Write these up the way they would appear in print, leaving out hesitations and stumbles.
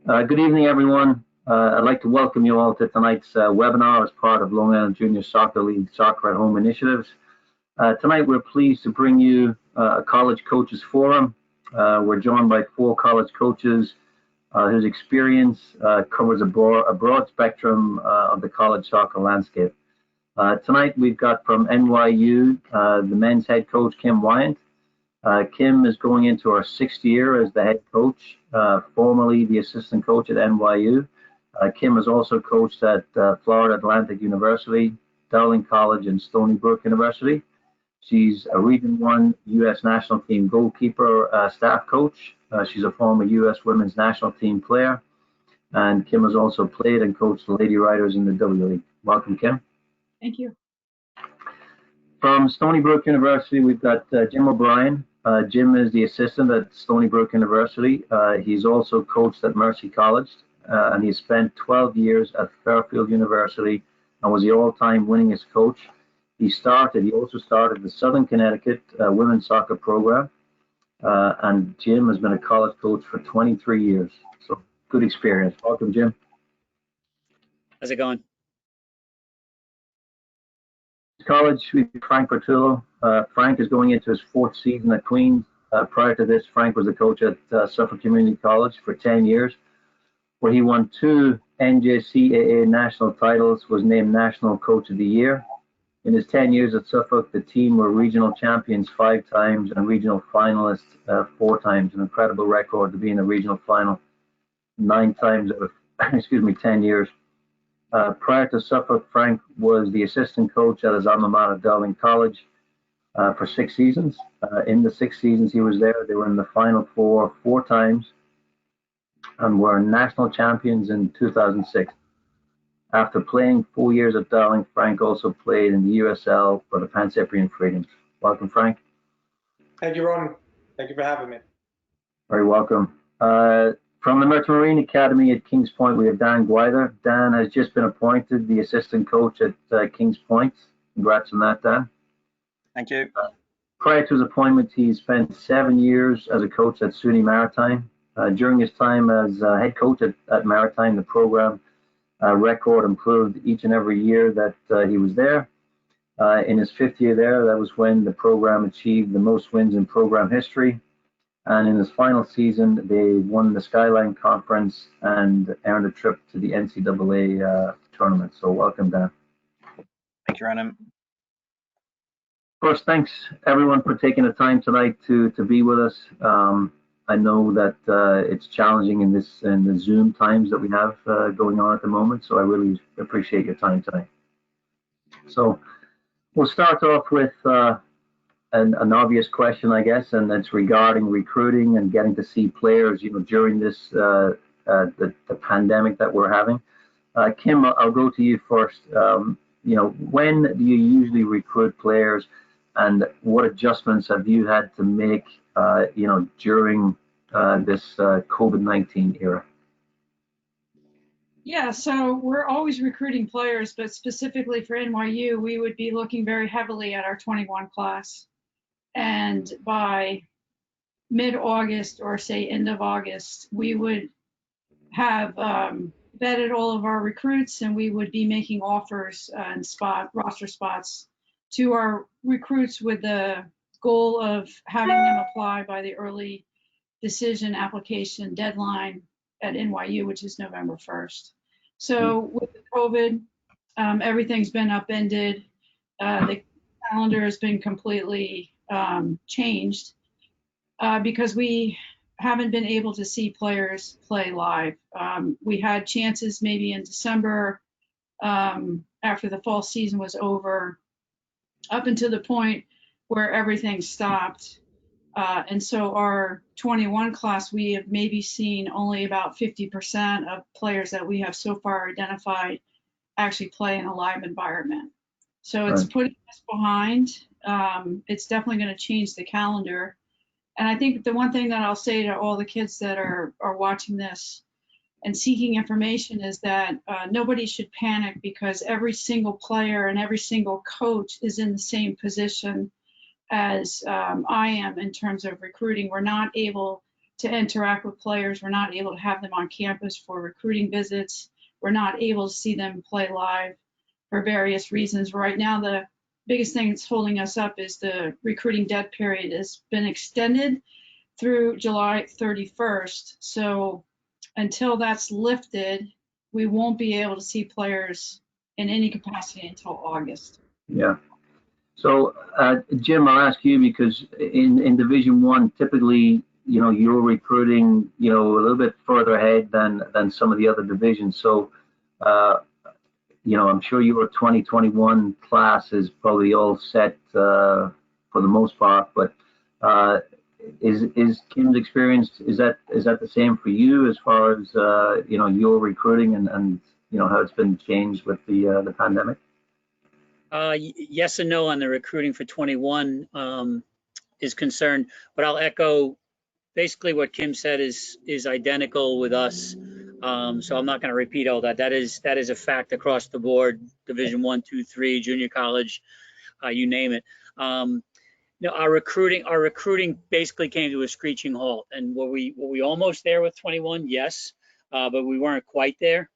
Good evening, everyone. I'd like to welcome you all to tonight's webinar as part of Long Island Junior Soccer League Soccer at Home initiatives. Tonight, we're pleased to bring you a College Coaches Forum. We're joined by 4 college coaches whose experience covers a broad spectrum of the college soccer landscape. Tonight, we've got from NYU the men's head coach, Kim Bryant. Kim is going into her 6th year as the head coach, formerly the assistant coach at NYU. Kim has also coached at Florida Atlantic University, Dowling College, and Stony Brook University. She's a Region 1 U.S. national team goalkeeper staff coach. She's a former U.S. women's national team player. And Kim has also played and coached the Lady Riders in the W League. Welcome, Kim. Thank you. From Stony Brook University, we've got Jim O'Brien. Jim is the assistant at Stony Brook University. He's also coached at Mercy College, and he spent 12 years at Fairfield University and was the all-time winningest coach. He also started the Southern Connecticut women's soccer program, and Jim has been a college coach for 23 years. So good experience. Welcome, Jim. How's it going? College, we have Frank Petula. Frank is going into his 4th season at Queens. Prior to this, Frank was the coach at Suffolk Community College for 10 years, where he won 2 NJCAA national titles, was named National Coach of the Year. In his 10 years at Suffolk, the team were regional champions 5 times and regional finalists 4 times, an incredible record to be in a regional final 9 times out of 10 years. Prior to Suffolk, Frank was the assistant coach at his alma mater, Dowling College, for 6 seasons. In the 6 seasons he was there, they were in the Final Four 4 times and were national champions in 2006. After playing 4 years at Dowling, Frank also played in the USL for the Pan Cyprian Freedoms. Welcome, Frank. Thank you, Ron. Thank you for having me. Very welcome. From the Merchant Marine Academy at Kings Point, we have Dan Guider. Dan has just been appointed the assistant coach at Kings Point. Congrats on that, Dan. Thank you. Prior to his appointment, he spent 7 years as a coach at SUNY Maritime. During his time as head coach at Maritime, the program record improved each and every year that he was there. In his 5th year there, that was when the program achieved the most wins in program history. And in his final season, they won the Skyline Conference and earned a trip to the NCAA tournament. So welcome, Dan. Thank you, Ronan. First, thanks everyone for taking the time tonight to be with us. I know that it's challenging in the Zoom times that we have going on at the moment, so I really appreciate your time tonight. So we'll start off with an obvious question, I guess, and it's regarding recruiting and getting to see players, during this the pandemic that we're having. Kim, I'll go to you first. When do you usually recruit players, and what adjustments have you had to make, during this COVID-19 era? Yeah, so we're always recruiting players, but specifically for NYU, we would be looking very heavily at our 21 class. And by mid-August, or say end of August, we would have vetted all of our recruits, and we would be making offers and roster spots to our recruits with the goal of having them apply by the early decision application deadline at NYU, which is November 1st. So with COVID, everything's been upended. The calendar has been completely changed because we haven't been able to see players play live. We had chances maybe in December after the fall season was over, up until the point where everything stopped. And so our 21 class, we have maybe seen only about 50% of players that we have so far identified actually play in a live environment. So it's putting us behind. It's definitely going to change the calendar. And I think the one thing that I'll say to all the kids that are watching this and seeking information is that nobody should panic, because every single player and every single coach is in the same position as I am in terms of recruiting. We're not able to interact with players. We're not able to have them on campus for recruiting visits. We're not able to see them play live for various reasons. Right now, the biggest thing that's holding us up is the recruiting dead period has been extended through July 31st. So until that's lifted, we won't be able to see players in any capacity until August. Yeah. So, Jim, I'll ask you, because in Division One, typically, you're recruiting, a little bit further ahead than some of the other divisions. So, I'm sure your 2021 class is probably all set for the most part. But is Kim's experience, is that the same for you as far as your recruiting and how it's been changed with the pandemic? Yes and no on the recruiting for 21 is concerned, but I'll echo basically what Kim said is identical with us. So I'm not going to repeat all that. That is a fact across the board, Division 1, 2, 3, junior college, you name it. Our recruiting basically came to a screeching halt. And were we almost there with 21? Yes, but we weren't quite there.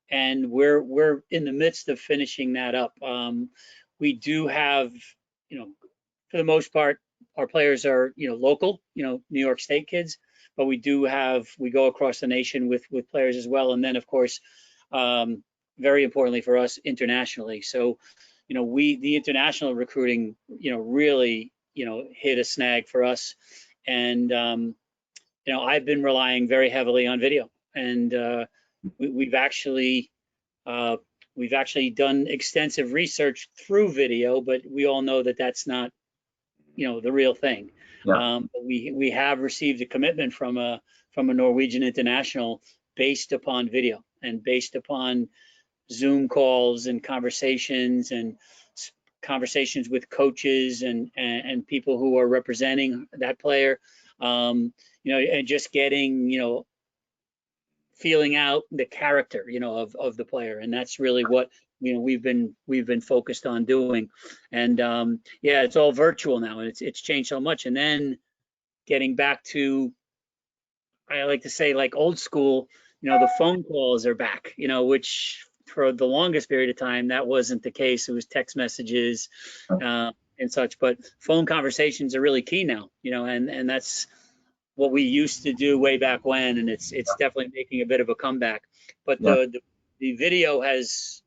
And we're in the midst of finishing that up. We do have, for the most part, our players are, local, New York State kids, but we go across the nation with players as well. And then, of course, very importantly for us, internationally. So, the international recruiting, really, hit a snag for us. And, I've been relying very heavily on video, and we've actually done extensive research through video, but we all know that that's not, the real thing. Yeah. But we have received a commitment from a Norwegian international based upon video and based upon Zoom calls and conversations with coaches and people who are representing that player, and just getting, feeling out the character, of the player. And that's really what, we've been focused on doing. And yeah, it's all virtual now, and it's changed so much. And then getting back to, I like to say, like old school, the phone calls are back, which for the longest period of time, that wasn't the case. It was text messages and such, but phone conversations are really key now, and that's what we used to do way back when, and it's definitely making a bit of a comeback. But the video has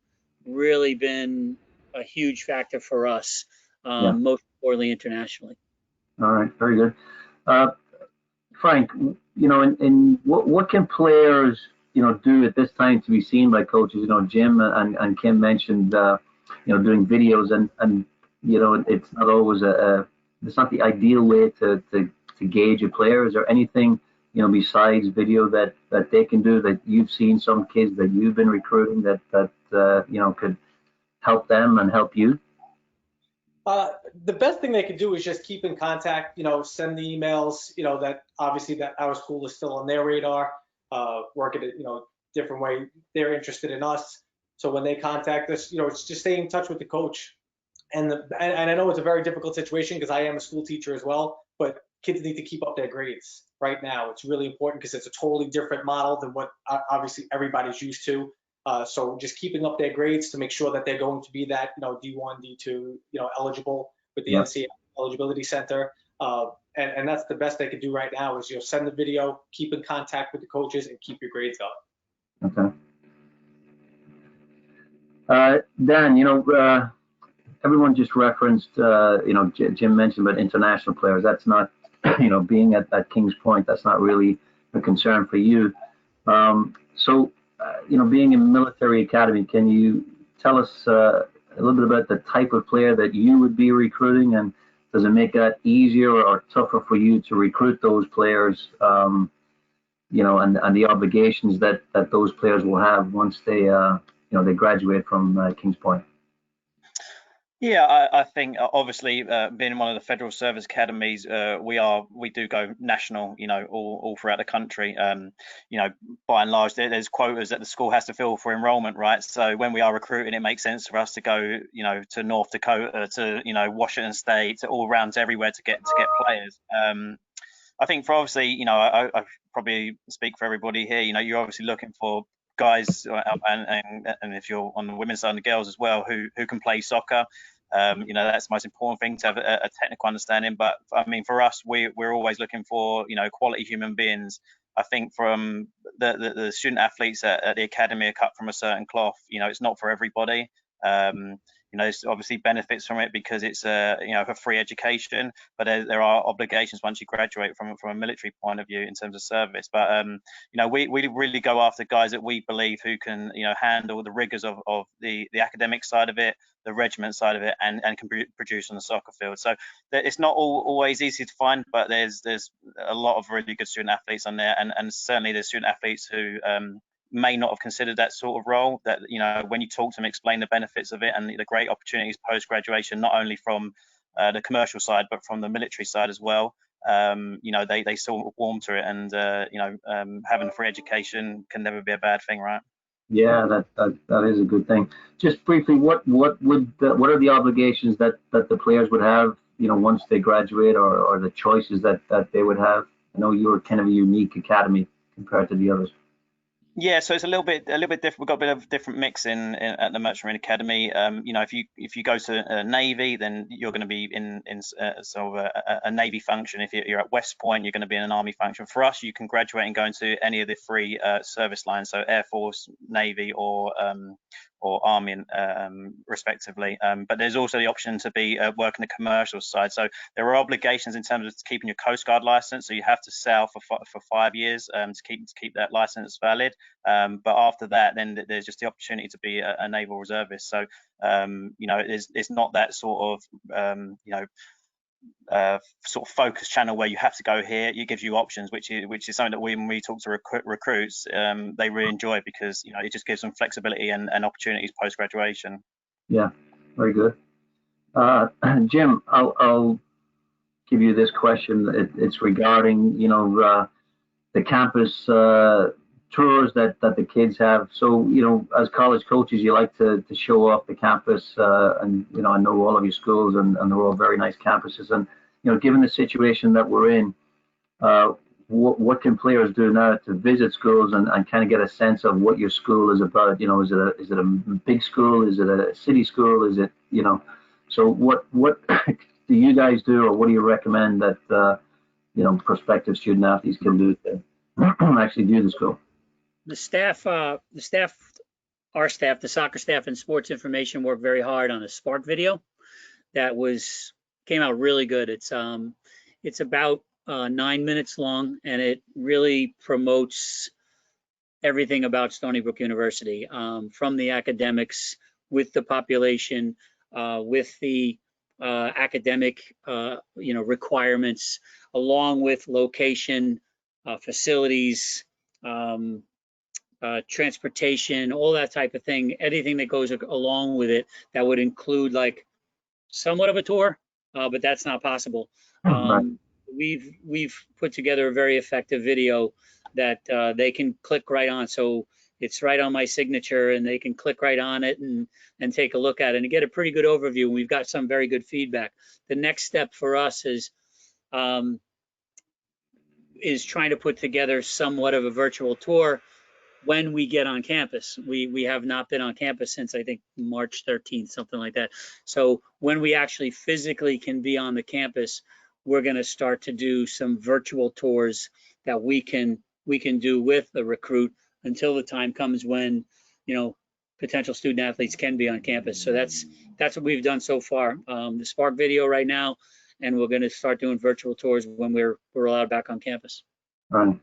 really been a huge factor for us, most importantly internationally. All right, very good. Frank, and what can players, do at this time to be seen by coaches? Jim and Kim mentioned, doing videos, and it's not always it's not the ideal way to gauge a player. Is there anything, besides video that they can do, that you've seen some kids that you've been recruiting that could help them and help you? The best thing they could do is just keep in contact, send the emails, that obviously that our school is still on their radar, work at a, different way. They're interested in us. So when they contact us, it's just stay in touch with the coach. And I know it's a very difficult situation because I am a school teacher as well, but kids need to keep up their grades right now. It's really important because it's a totally different model than what obviously everybody's used to. So just keeping up their grades to make sure that they're going to be that, D1, D2, eligible with the NCAA Eligibility Center. And that's the best they could do right now is, send the video, keep in contact with the coaches, and keep your grades up. Okay. Dan, everyone just referenced, Jim mentioned about international players. That's not, being at Kings Point, that's not really a concern for you. So, being in military academy, can you tell us a little bit about the type of player that you would be recruiting, and does it make that easier or tougher for you to recruit those players, and the obligations that those players will have once they, they graduate from Kings Point? Yeah, I think obviously being one of the federal service academies, we do go national, all throughout the country. By and large, there's quotas that the school has to fill for enrollment, right? So when we are recruiting, it makes sense for us to go, to North Dakota, to Washington State, to all rounds everywhere to get players. I think for obviously, I probably speak for everybody here. You're obviously looking for guys, and if you're on the women's side and the girls as well, who can play soccer. That's the most important thing, to have a technical understanding. But I mean, for us, we're always looking for quality human beings. I think from the student athletes at the academy are cut from a certain cloth. It's not for everybody. There's obviously benefits from it because it's a free education, but there are obligations once you graduate from a military point of view in terms of service. But we really go after guys that we believe who can handle the rigors of the academic side of it, the regiment side of it, and can produce on the soccer field. So it's not always easy to find, but there's a lot of really good student athletes on there, and certainly there's student athletes who may not have considered that sort of role, that when you talk to them, explain the benefits of it and the great opportunities post graduation, not only from the commercial side but from the military side as well. They sort of warm to it, and having a free education can never be a bad thing, right? Yeah, that is a good thing. Just briefly, what are the obligations that the players would have, once they graduate, or the choices that they would have? I know you're kind of a unique academy compared to the others. Yeah, so it's a little bit different. We've got a bit of different mix in at the Merchant Marine Academy. If you go to Navy, then you're going to be in sort of a Navy function. If you're at West Point, you're going to be in an Army function. For us, you can graduate and go into any of the three service lines, so Air Force, Navy, or Army, respectively. But there's also the option to be working the commercial side. So there are obligations in terms of keeping your Coast Guard license. So you have to sail for 5 years to keep that license valid. But after that, then there's just the opportunity to be a naval reservist. So it's not that sort of focus channel where you have to go here. It gives you options, which is something that when we talk to recruits, they really enjoy, because it just gives them flexibility and opportunities post graduation. Yeah, very good. Jim, I'll give you this question. It's regarding the campus tours that the kids have. So as college coaches, you like to show off the campus, and I know all of your schools, and they're all very nice campuses. And given the situation that we're in, what can players do now to visit schools and kind of get a sense of what your school is about? Is it a big school? Is it a city school? Is it So what do you guys do, or what do you recommend that prospective student athletes can do to actually do the school? The staff, our staff, the soccer staff and sports information worked very hard on a Spark video that came out really good. It's about 9 minutes long, and it really promotes everything about Stony Brook University, from the academics, with the population, with the academic requirements, along with location, facilities, transportation, all that type of thing, anything that goes along with it that would include like somewhat of a tour, but that's not possible. We've put together a very effective video that they can click right on. So it's right on my signature, and they can click right on it and take a look at it and get a pretty good overview. We've got some very good feedback. The next step for us is trying to put together somewhat of a virtual tour when we get on campus. We have not been on campus since, I think, March 13th, something like that. So when we actually physically can be on the campus, we're going to start to do some virtual tours that we can do with the recruit until the time comes when potential student athletes can be on campus. So that's what we've done so far. The Spark video right now, and we're going to start doing virtual tours when we're allowed back on campus. Right.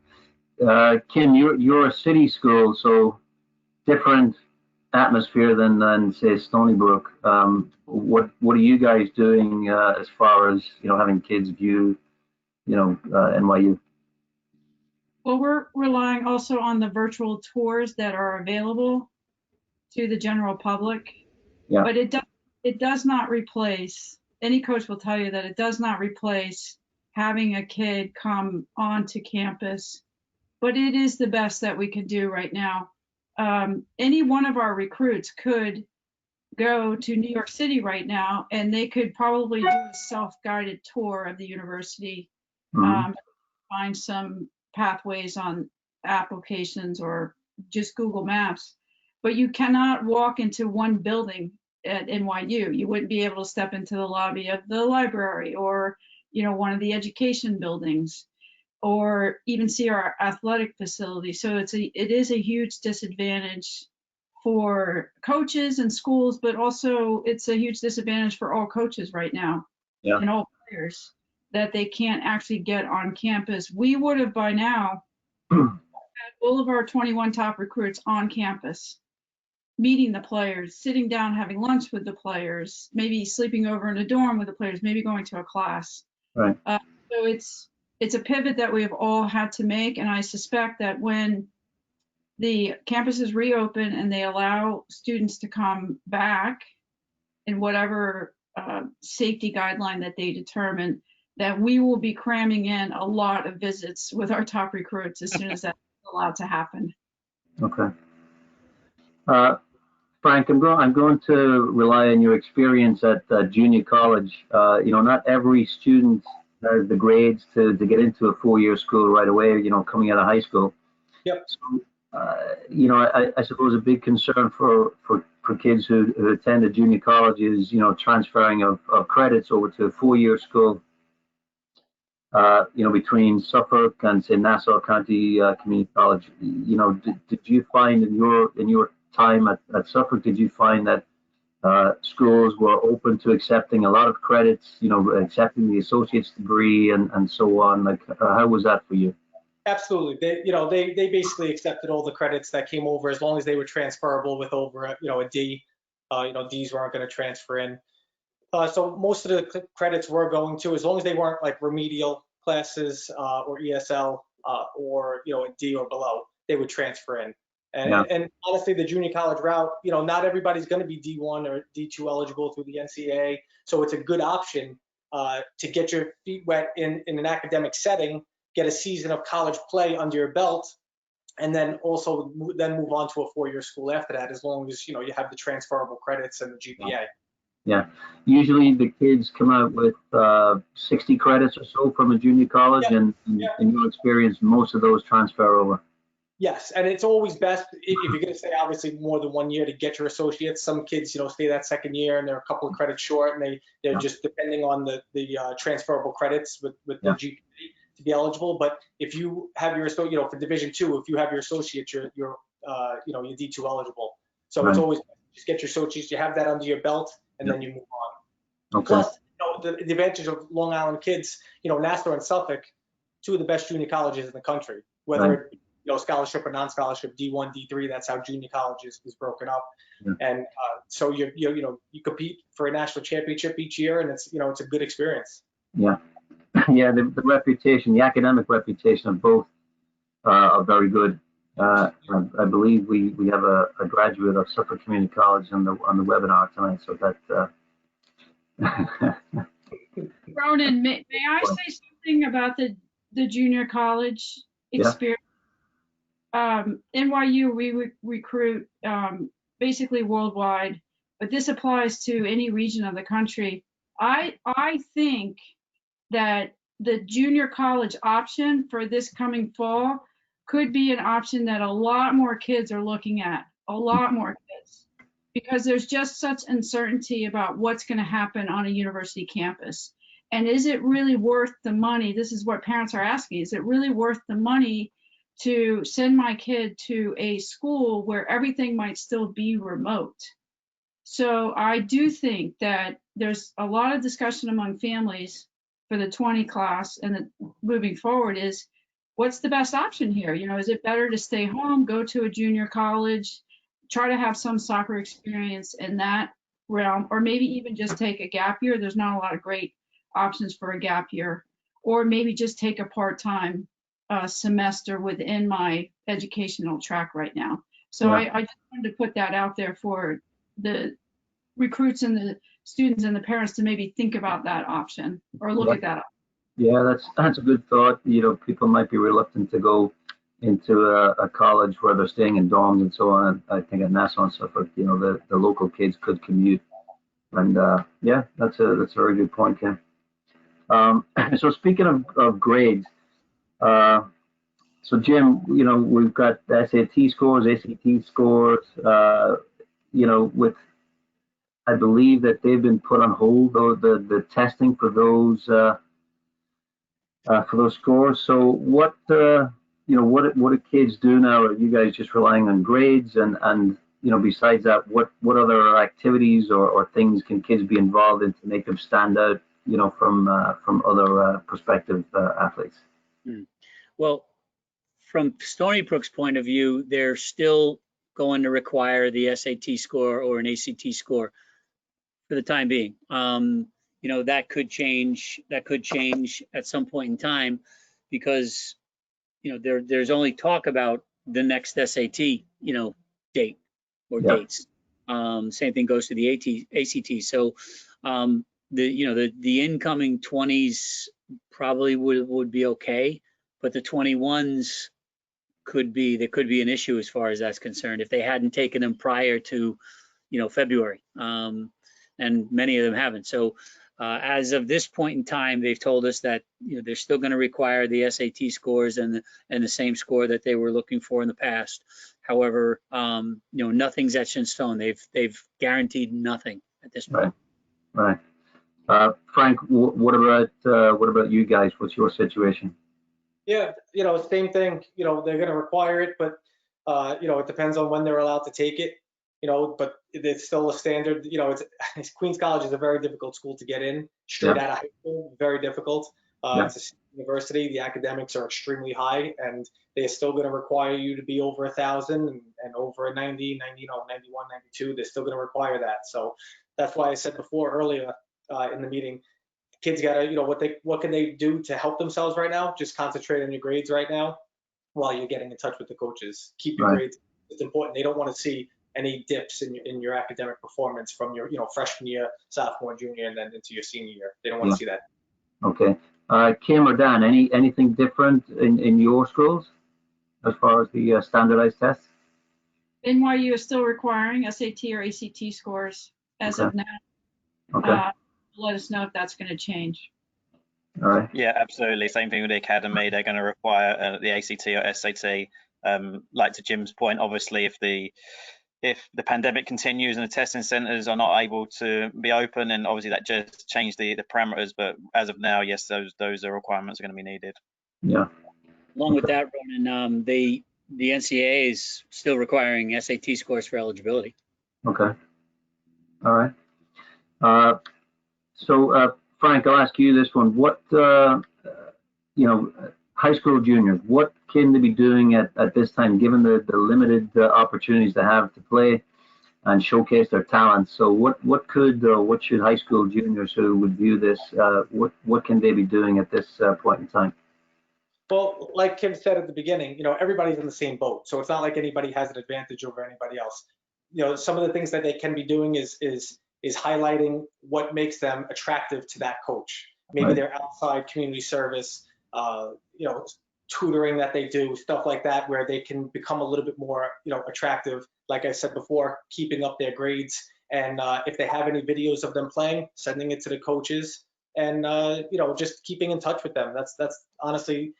Kim, you're a city school, so different atmosphere than say Stony Brook. What are you guys doing as far as having kids view NYU? Well, we're relying also on the virtual tours that are available to the general public. Yeah. But it does not replace, any coach will tell you that it does not replace having a kid come onto campus, but it is the best that we can do right now. Any one of our recruits could go to New York City right now, and they could probably do a self-guided tour of the university. Mm-hmm. find some pathways on applications or just Google Maps, but you cannot walk into one building at NYU. You wouldn't be able to step into the lobby of the library or, one of the education buildings, or even see our athletic facility. So it is a huge disadvantage for coaches and schools, but also it's a huge disadvantage for all coaches right now and all players that they can't actually get on campus. We would have by now had all of our 21 top recruits on campus, meeting the players, sitting down, having lunch with the players, maybe sleeping over in a dorm with the players, maybe going to a class. Right. So it's a pivot that we have all had to make, and I suspect that when the campuses reopen and they allow students to come back in whatever safety guideline that they determine, that we will be cramming in a lot of visits with our top recruits as soon as that's allowed to happen. Okay. Frank, I'm going to rely on your experience at junior college. Not every student has the grades to get into a 4-year school right away, coming out of high school. Yep. So, I suppose a big concern for kids who attend a junior college is, transferring of credits over to a 4-year school, between Suffolk and, say, Nassau County Community College. Did you find in your time at Suffolk, did you find that schools were open to accepting a lot of credits, accepting the associate's degree and so on? Like, how was that for you? Absolutely. They basically accepted all the credits that came over as long as they were transferable with over a D. Ds weren't going to transfer in. So most of the credits were going to, as long as they weren't like remedial classes or ESL or a D or below, they would transfer in. And honestly, the junior college route, not everybody's going to be D1 or D2 eligible through the NCAA. So it's a good option to get your feet wet in an academic setting, get a season of college play under your belt, and then also move on to a 4-year school after that, as long as you have the transferable credits and the GPA. Yeah, usually the kids come out with 60 credits or so from a junior college, and in your experience, most of those transfer over. Yes, and it's always best if you're going to stay obviously more than 1 year to get your associates. Some kids, stay that second year and they're a couple of credits short, and they're just depending on the transferable credits with the GPA to be eligible. But if you have your for Division II, if you have your associate, you're D2 eligible. So it's always just get your associates, you have that under your belt, and then you move on. Okay. Plus, the advantage of Long Island kids, Nassau and Suffolk, two of the best junior colleges in the country, whether scholarship or non-scholarship, D1, D3. That's how junior college is broken up. Yeah. And so you compete for a national championship each year, and it's a good experience. Yeah. Yeah, the reputation, the academic reputation of both are very good. I believe we have a graduate of Suffolk Community College on the webinar tonight, so that. Ronan, may I say something about the junior college experience? NYU, we recruit basically worldwide, but this applies to any region of the country. I think that the junior college option for this coming fall could be an option that a lot more kids are looking at, a lot more kids, because there's just such uncertainty about what's going to happen on a university campus. And is it really worth the money? This is what parents are asking. Is it really worth the money to send my kid to a school where everything might still be remote? So I do think that there's a lot of discussion among families for the 20 class and moving forward is, what's the best option here? Is it better to stay home, go to a junior college, try to have some soccer experience in that realm, or maybe even just take a gap year? There's not a lot of great options for a gap year, or maybe just take a part-time semester within my educational track right now. So I just wanted to put that out there for the recruits and the students and the parents to maybe think about that option or look at that option. Yeah, that's a good thought. People might be reluctant to go into a college where they're staying in dorms and so on. I think at Nassau and Suffolk, the local kids could commute. And that's a very good point, Kim. So speaking of grades, So Jim, we've got SAT scores, ACT scores, with, I believe that they've been put on hold, though, the testing for those scores. So what do kids do now? Are you guys just relying on grades? And besides that, what other activities or things can kids be involved in to make them stand out, from other prospective athletes? Well, from Stony Brook's point of view, they're still going to require the SAT score or an ACT score for the time being. That could change. That could change at some point in time, because there's only talk about the next SAT date or dates. Same thing goes to the ACT. So the incoming 20s probably would be okay, but the 21s there could be an issue as far as that's concerned if they hadn't taken them prior to February, and many of them haven't. So as of this point in time, they've told us that they're still going to require the SAT scores and the same score that they were looking for in the past. However, nothing's etched in stone. They've guaranteed nothing at this point. Right. Frank, what about you guys? What's your situation? Yeah, same thing. They're going to require it, but it depends on when they're allowed to take it. But it's still a standard. Queens College is a very difficult school to get in straight out of high school. Very difficult. It's a university. The academics are extremely high, and they're still going to require you to be over 1,000 and over a 90, 91, 92. They're still going to require that. So that's why I said before earlier in the meeting, kids got to, what can they do to help themselves right now? Just concentrate on your grades right now while you're getting in touch with the coaches. Keep your grades. It's important. They don't want to see any dips in your academic performance from your freshman year, sophomore, junior, and then into your senior year. They don't want to see that. Okay. Kim or Dan, anything different in your schools as far as the standardized tests? NYU is still requiring SAT or ACT scores as of now. Okay. Let us know if that's going to change. All right. Yeah, absolutely. Same thing with the academy. They're going to require the ACT or SAT. Like to Jim's point, obviously, if the pandemic continues and the testing centres are not able to be open, and obviously that just changed the parameters. But as of now, yes, those are requirements are going to be needed. Yeah. Along with that, Ronan, the NCAA is still requiring SAT scores for eligibility. Okay. All right. So Frank, I'll ask you this one. What high school juniors, what can they be doing at this time, given the limited opportunities they have to play and showcase their talents? So what should high school juniors who would view this, what can they be doing at this point in time? Well, like Kim said at the beginning, everybody's in the same boat, so it's not like anybody has an advantage over anybody else. Some of the things that they can be doing is highlighting what makes them attractive to that coach. Maybe their outside community service, tutoring that they do, stuff like that, where they can become a little bit more, attractive. Like I said before, keeping up their grades, and if they have any videos of them playing, sending it to the coaches, and just keeping in touch with them. That's honestly,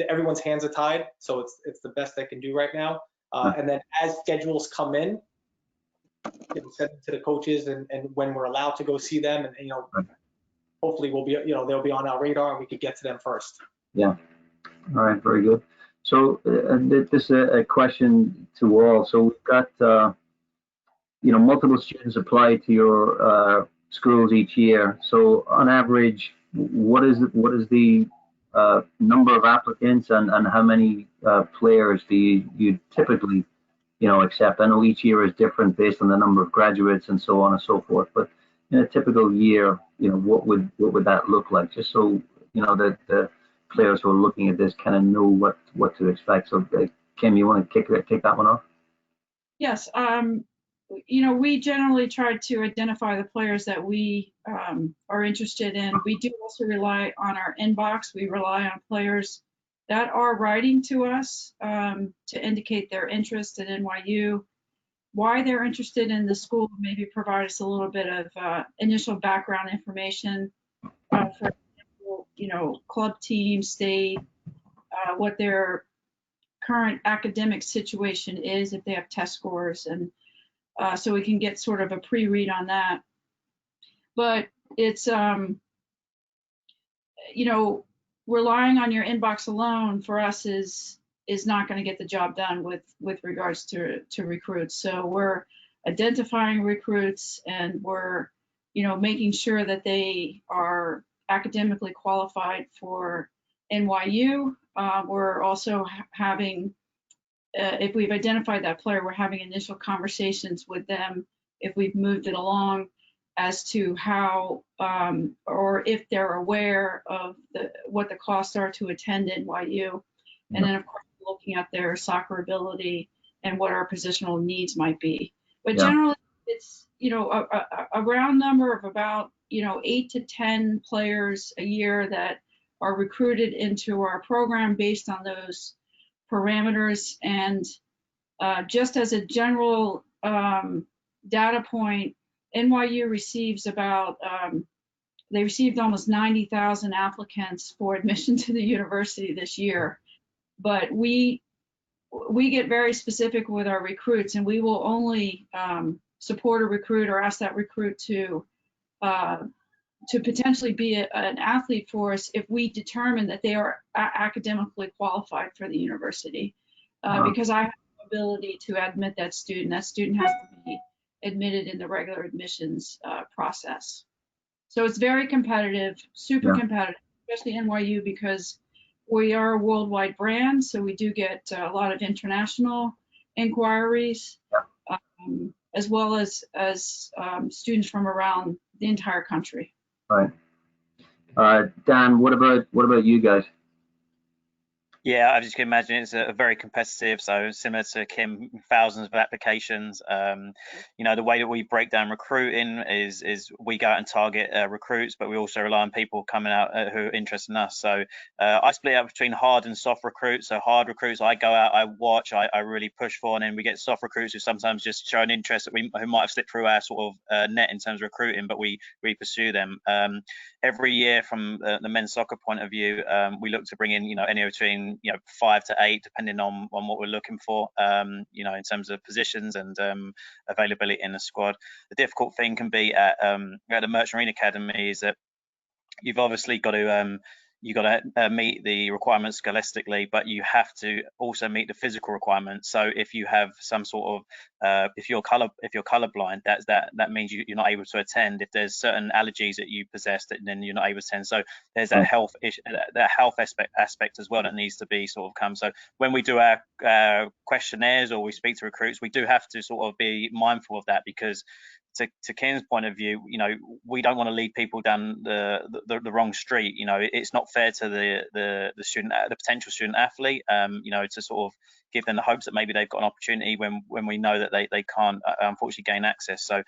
everyone's hands are tied, so it's the best they can do right now. And then as schedules come in, send them to the coaches, and when we're allowed to go see them, and hopefully we'll be, they'll be on our radar and we could get to them first. Yeah. All right. Very good. So this is a question to all. So we've got multiple students apply to your schools each year. So on average, what is the number of applicants and how many players do you typically accept? I know each year is different based on the number of graduates and so on and so forth, but in a typical year, what would that look like? Just so that the players who are looking at this kind of know what to expect. So Kim, you want to kick that one off? Yes. We generally try to identify the players that we are interested in. We do also rely on our inbox. We rely on players that are writing to us to indicate their interest in NYU, why they're interested in the school, maybe provide us a little bit of initial background information, for example, club team, state, what their current academic situation is, if they have test scores, and so we can get sort of a pre-read on that. But it's, you know, relying on your inbox alone for us is not going to get the job done with regards to recruits. So we're identifying recruits, and we're, you know, making sure that they are academically qualified for NYU. We're also having, if we've identified that player, we're having initial conversations with them if we've moved it along as to how, or if they're aware of what the costs are to attend NYU. And then, of course, looking at their soccer ability and what our positional needs might be. But generally, it's, you know, a round number of about, you know, 8 to 10 players a year that are recruited into our program based on those parameters. And just as a general data point, NYU receives about, they received almost 90,000 applicants for admission to the university this year. But we get very specific with our recruits, and we will only support a recruit or ask that recruit to potentially be an athlete for us if we determine that they are academically qualified for the university. Because I have the ability to admit that student. That student has to be admitted in the regular admissions process. So it's very competitive, super competitive, especially NYU, because we are a worldwide brand. So we do get a lot of international inquiries, as well as students from around the entire country. Right. Dan, what about you guys? Yeah, I just can imagine it's a very competitive, so similar to Kim, thousands of applications. You know, the way that we break down recruiting is we go out and target recruits, but we also rely on people coming out who are interested in us. So I split up between hard and soft recruits. So hard recruits, I go out, I watch, I really push for, and then we get soft recruits who sometimes just show an interest that who might have slipped through our sort of net in terms of recruiting, but we pursue them. Every year, from the men's soccer point of view, we look to bring in, you know, anywhere between 5 to 8, depending on what we're looking for, you know, in terms of positions and availability in the squad. The difficult thing can be at the Merchant Marine Academy is that you've obviously got to meet the requirements scholastically, but you have to also meet the physical requirements. So if you have some sort of if you're colorblind, that means you're not able to attend. If there's certain allergies that you possess, then you're not able to attend. So there's that health issue, that health aspect as well that needs to be sort of come. So when we do our questionnaires or we speak to recruits, we do have to sort of be mindful of that, because to Kim's point of view, you know, we don't want to lead people down the wrong street. You know, it's not fair to the potential student athlete, you know, to sort of give them the hopes that maybe they've got an opportunity when we know that they can't unfortunately gain access. So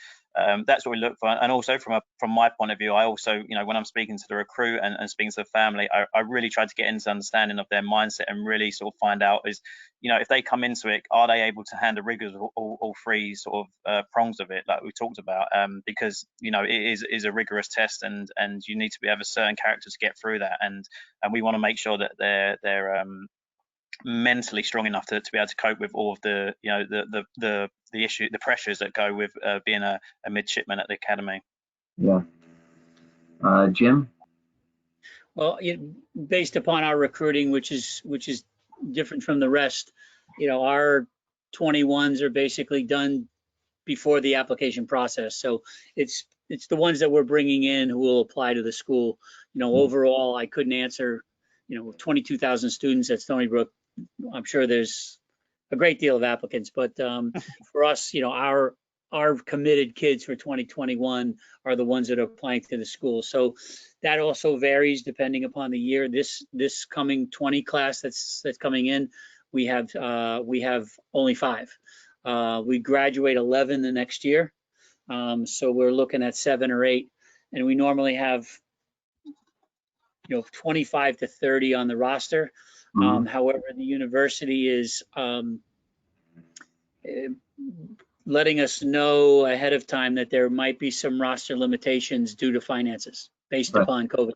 that's what we look for. And also from my point of view, I also, you know, when I'm speaking to the recruit and speaking to the family, I really try to get into understanding of their mindset and really sort of find out is, you know, if they come into it, are they able to handle rigors of all three sort of prongs of it, like we talked about, because, you know, it is a rigorous test, and you need to have a certain character to get through that, and we want to make sure that they're mentally strong enough to be able to cope with all of the, you know, the pressures that go with being a midshipman at the academy. Yeah. Jim? Well, based upon our recruiting, which is different from the rest, you know, our 21s are basically done before the application process. So it's the ones that we're bringing in who will apply to the school. You know, overall, I couldn't answer, you know, 22,000 students at Stony Brook. I'm sure there's a great deal of applicants, but for us, you know, our committed kids for 2021 are the ones that are applying to the school. So that also varies depending upon the year. This coming 20 class that's coming in, we have only 5. We graduate 11 the next year, so we're looking at 7 or 8, and we normally have, you know, 25 to 30 on the roster. However, the university is letting us know ahead of time that there might be some roster limitations due to finances based upon COVID.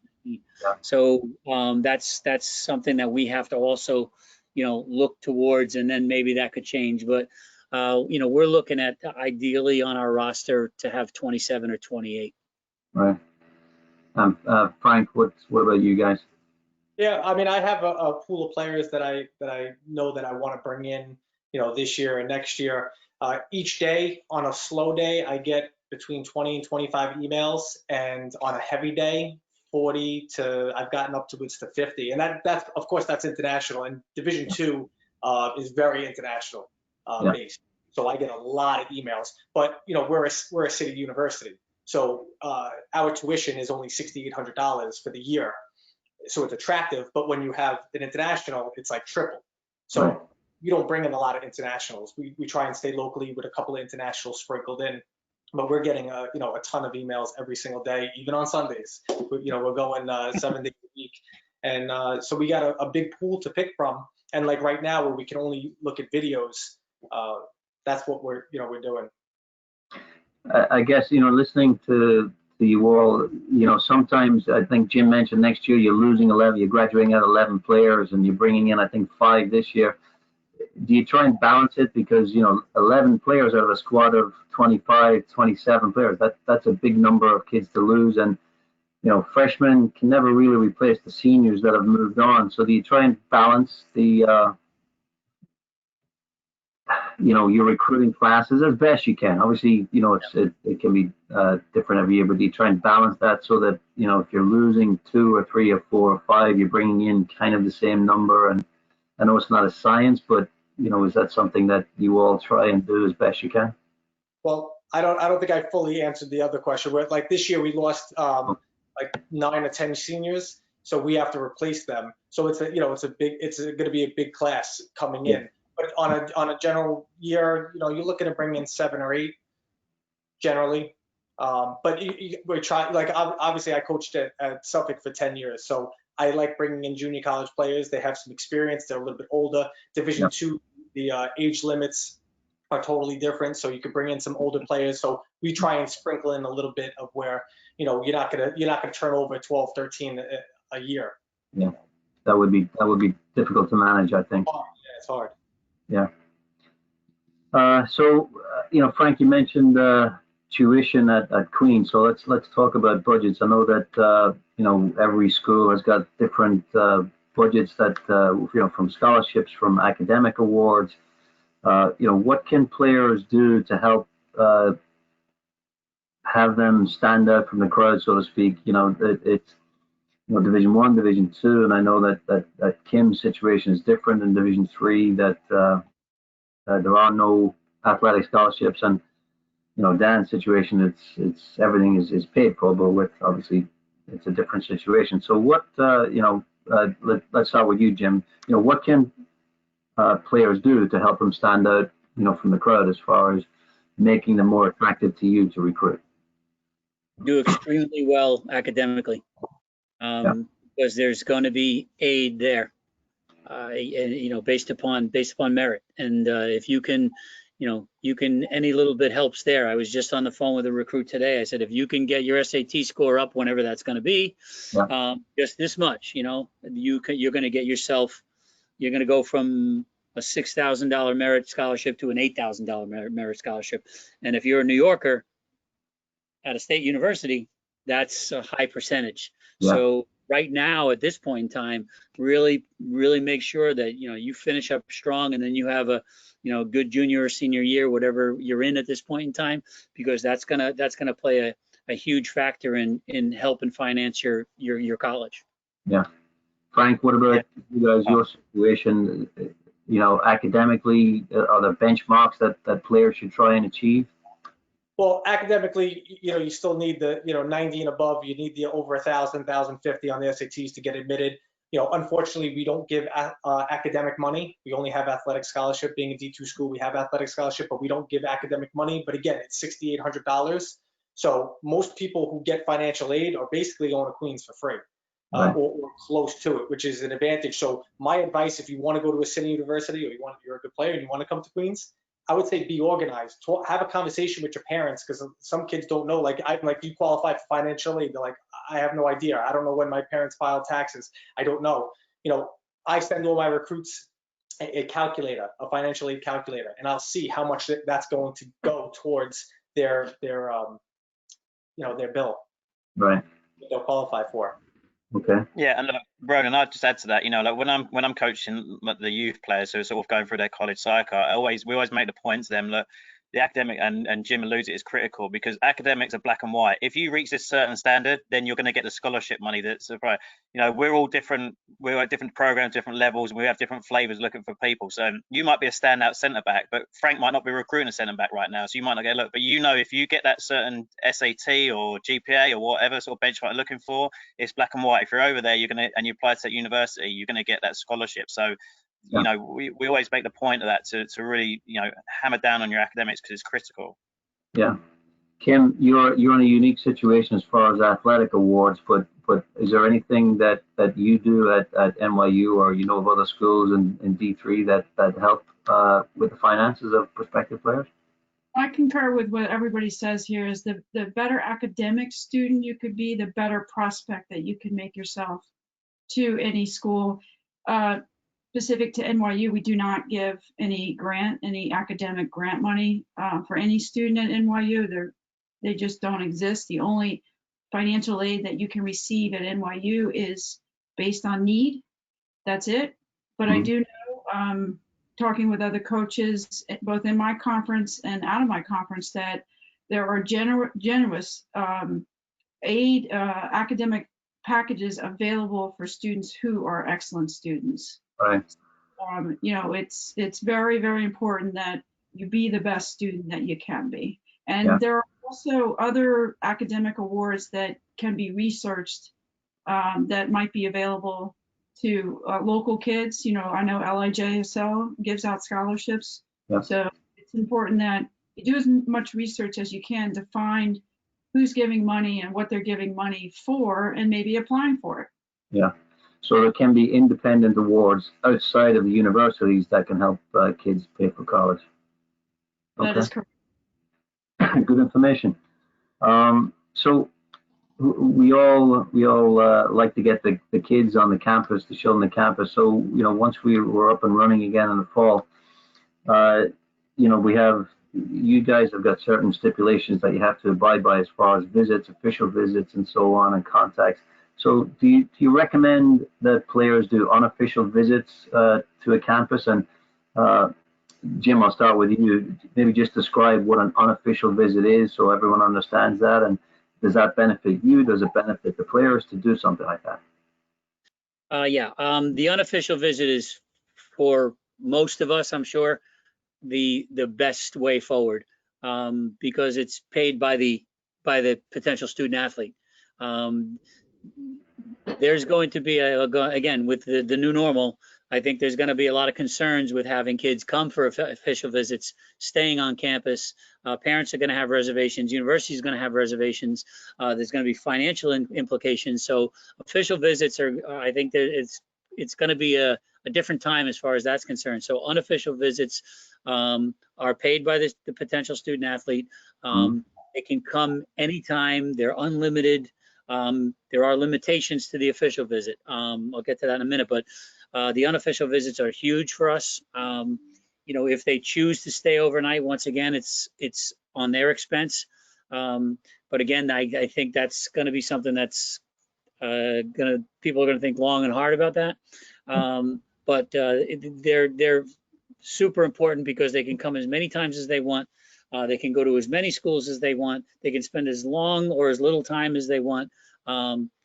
So that's something that we have to also, look towards, and then maybe that could change. But we're looking at ideally on our roster to have 27 or 28. Right. Frank, what about you guys? Yeah, I mean, I have a pool of players that I know that I want to bring in, this year and next year. Each day, on a slow day, I get between 20 and 25 emails, and on a heavy day, 40 to I've gotten up to 50, and that's of course that's international, and Division II is very international based, so I get a lot of emails. But we're a city university, so our tuition is only $6,800 for the year. So it's attractive, but when you have an international, it's like triple. So we don't bring in a lot of internationals. We try and stay locally with a couple of internationals sprinkled in, but we're getting a ton of emails every single day, even on Sundays. We're going 7 days a week, and so we got a big pool to pick from. And like right now, where we can only look at videos, that's what we're doing. I guess listening to you all, sometimes I think Jim mentioned next year you're losing 11, you're graduating at 11 players, and you're bringing in I think 5 this year. Do you try and balance it, because 11 players out of a squad of 25, 27 players, that's a big number of kids to lose, and freshmen can never really replace the seniors that have moved on. So do you try and balance the your recruiting classes as best you can? Obviously, it can be different every year, but do you try and balance that so that if you're losing 2 or 3 or 4 or 5, you're bringing in kind of the same number? And I know it's not a science, but is that something that you all try and do as best you can? Well, I don't think I fully answered the other question. Like this year we lost like 9 or 10 seniors, so we have to replace them. So it's going to be a big class coming in. But on a general year, you're looking to bring in 7 or 8 generally. But we try, like obviously I coached at Suffolk for 10 years, so I like bringing in junior college players. They have some experience. They're a little bit older. Division II, the age limits are totally different, so you could bring in some older players. So we try and sprinkle in a little bit of where you're not gonna turn over 12, 13 a year. Yeah, that would be difficult to manage, I think. Yeah, it's hard. Yeah. So Frank, you mentioned tuition at Queen's. So let's talk about budgets. I know that every school has got different budgets that from scholarships, from academic awards. What can players do to help have them stand out from the crowd, so to speak? It's Division I, Division II, and I know that Kim's situation is different in Division III. That there are no athletic scholarships, and Dan's situation, it's everything is paid for, but with obviously it's a different situation. So what let's start with you, Jim. What can players do to help them stand out from the crowd as far as making them more attractive to you to recruit? Do extremely well academically, because there's going to be aid there, and, based upon merit. And if you can, any little bit helps there. I was just on the phone with a recruit today. I said, if you can get your SAT score up, whenever that's going to be, just this much, you're going to get yourself, you're going to go from a $6,000 merit scholarship to an $8,000 merit scholarship. And if you're a New Yorker at a state university, that's a high percentage. So right now, at this point in time, really make sure that you finish up strong, and then you have a good junior or senior year, whatever you're in at this point in time, because that's gonna play a huge factor in helping finance your college. Yeah. Frank, what about you guys, your situation? Academically, are there benchmarks that players should try and achieve? Well, academically, you still need the 90 and above. You need the over 1,000, 1,050 on the SATs to get admitted. Unfortunately, we don't give academic money. We only have athletic scholarship. Being a D2 school, we have athletic scholarship, but we don't give academic money. But again, it's $6,800. So most people who get financial aid are basically going to Queens for free, or close to it, which is an advantage. So my advice, if you want to go to a city university, or you're a good player and you want to come to Queens, I would say be organized. Have a conversation with your parents, because some kids don't know. Like you qualify for financial aid. They're like, I have no idea. I don't know when my parents filed taxes. I don't know. I send all my recruits a calculator, a financial aid calculator, and I'll see how much that's going to go towards their bill Right. that they'll qualify for. Okay. Yeah, and look, Ronan, I'd just add to that, like when I'm coaching the youth players who are sort of going through their college cycle, we always make the point to them, look, the academic, and Jim alludes it, is critical, because academics are black and white. If you reach this certain standard, then you're going to get the scholarship money. That's right. We're all different. We're at different programs, different levels, and we have different flavors looking for people. So you might be a standout centre back, but Frank might not be recruiting a centre back right now, so you might not get a look. But if you get that certain SAT or GPA or whatever sort of benchmark you're looking for, it's black and white. If you're over there, and you apply to that university, you're going to get that scholarship. So we always make the point of that to really hammer down on your academics, because it's critical. Yeah. Kim, you're in a unique situation as far as athletic awards, but is there anything that you do at NYU, or of other schools in D3 that help with the finances of prospective players? I concur with what everybody says here. Is the better academic student you could be, the better prospect that you can make yourself to any school. Specific to NYU, we do not give any academic grant money for any student at NYU. They just don't exist. The only financial aid that you can receive at NYU is based on need. That's it. But I do know, talking with other coaches, both in my conference and out of my conference, that there are generous aid academic packages available for students who are excellent students. Right. It's very, very important that you be the best student that you can be. And there are also other academic awards that can be researched that might be available to local kids. I know LIJSL gives out scholarships. Yep. So it's important that you do as much research as you can to find who's giving money and what they're giving money for, and maybe applying for it. Yeah. So there can be independent awards outside of the universities that can help kids pay for college. Okay. That is correct. Good information. So we all like to get the kids on the campus, the children on the campus. So once we were up and running again in the fall, you guys have got certain stipulations that you have to abide by as far as visits, official visits, and so on, and contacts. So do you recommend that players do unofficial visits to a campus? And Jim, I'll start with you. Maybe just describe what an unofficial visit is so everyone understands that. And does that benefit you? Does it benefit the players to do something like that? The unofficial visit is, for most of us, I'm sure, the best way forward, because it's paid by the potential student athlete. There's going to be again, with the new normal, I think there's going to be a lot of concerns with having kids come for official visits, staying on campus. Parents are going to have reservations. University is going to have reservations. There's going to be financial implications. So official visits I think that it's going to be a different time as far as that's concerned. So unofficial visits are paid by the potential student athlete. They can come anytime. They're unlimited. There are limitations to the official visit. I'll get to that in a minute, but the unofficial visits are huge for us. If they choose to stay overnight, once again, it's on their expense. But again, I think that's going to be something that's people are going to think long and hard about that. But they're super important because they can come as many times as they want. They can go to as many schools as they want. They can spend as long or as little time as they want.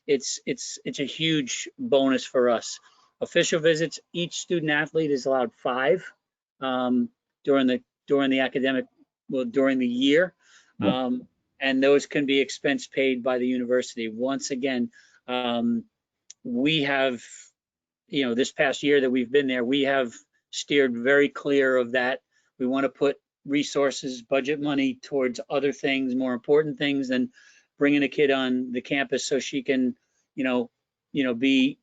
It's a huge bonus for us. Official visits, each student athlete is allowed 5 during the academic, during the year. And those can be expense paid by the university. Once again, we have, this past year that we've been there, we have steered very clear of that. We want to put resources, budget money towards other things, more important things than bringing a kid on the campus so she can, be,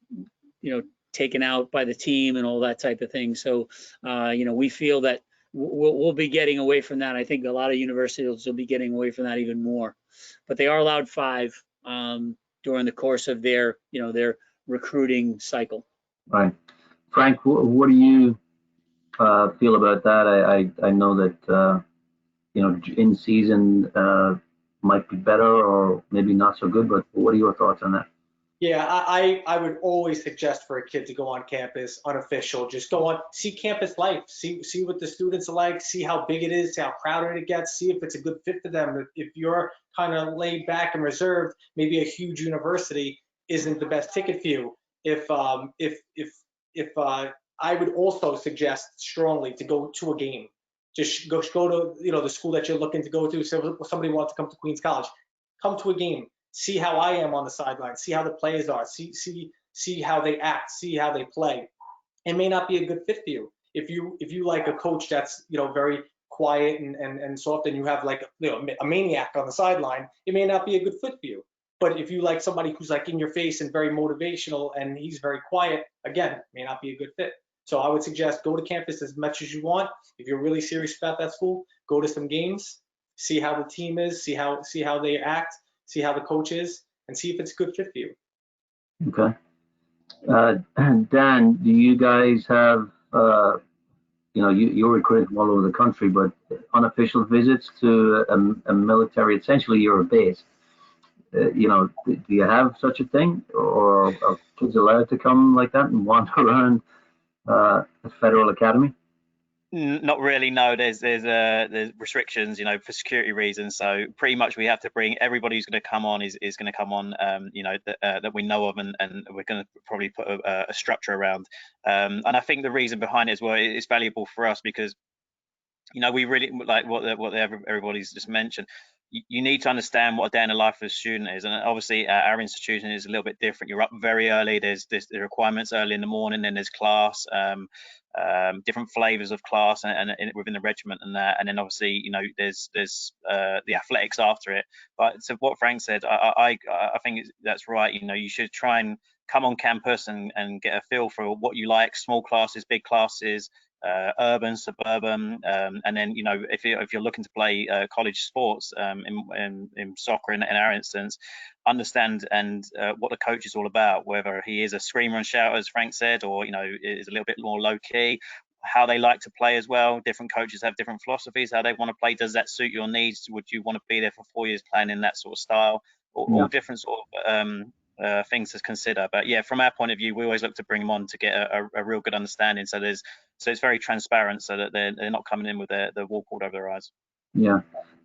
taken out by the team and all that type of thing. So, we feel that we'll be getting away from that. I think a lot of universities will be getting away from that even more, but they are allowed 5 during the course of their, their recruiting cycle. Right. Frank, what do you feel about that? I know that in season might be better or maybe not so good, but what are your thoughts on that? Yeah, I would always suggest for a kid to go on campus, unofficial. Just go on, see campus life, see what the students are like, see how big it is, see how crowded it gets, see if it's a good fit for them. If you're kind of laid back and reserved, maybe a huge university isn't the best ticket for you. If I would also suggest strongly to go to a game. Just go to the school that you're looking to go to. So if somebody wants to come to Queens College, come to a game. See how I am on the sideline. See how the players are. See how they act. See how they play. It may not be a good fit for you. If you like a coach that's very quiet and soft, and you have like a maniac on the sideline, it may not be a good fit for you. But if you like somebody who's like in your face and very motivational and he's very quiet, again, it may not be a good fit. So I would suggest go to campus as much as you want. If you're really serious about that school, go to some games, see how the team is, see how they act, see how the coach is, and see if it's a good fit for you. Okay. Dan, do you guys have, you're recruited from all over the country, but unofficial visits to a military, essentially you're a base. Do you have such a thing, or are kids allowed to come like that and wander around a federal academy? Not really. No, there's restrictions, for security reasons. So pretty much we have to bring everybody who's going to come on is going to come on, that we know of, and we're going to probably put a structure around. And I think the reason behind it as well is valuable for us because, we really like what everybody's just mentioned. You need to understand what a day in the life of a student is, and obviously our institution is a little bit different. You're up very early. There's the requirements early in the morning, then there's class, different flavors of class, and within the regiment and that, and then obviously there's the athletics after it. But so what Frank said, I think that's right. You should try and come on campus and get a feel for what you like: small classes, big classes, urban, suburban, and then if you're looking to play college sports, in soccer in our instance, understand and what the coach is all about, whether he is a screamer and shouter as Frank said, or is a little bit more low key, how they like to play as well. Different coaches have different philosophies, how they want to play. Does that suit your needs? Would you want to be there for 4 years playing in that sort of style? All different sort of things to consider. But yeah, from our point of view, we always look to bring them on to get a real good understanding. So it's very transparent, so that they're not coming in with the wool pulled over their eyes. Yeah,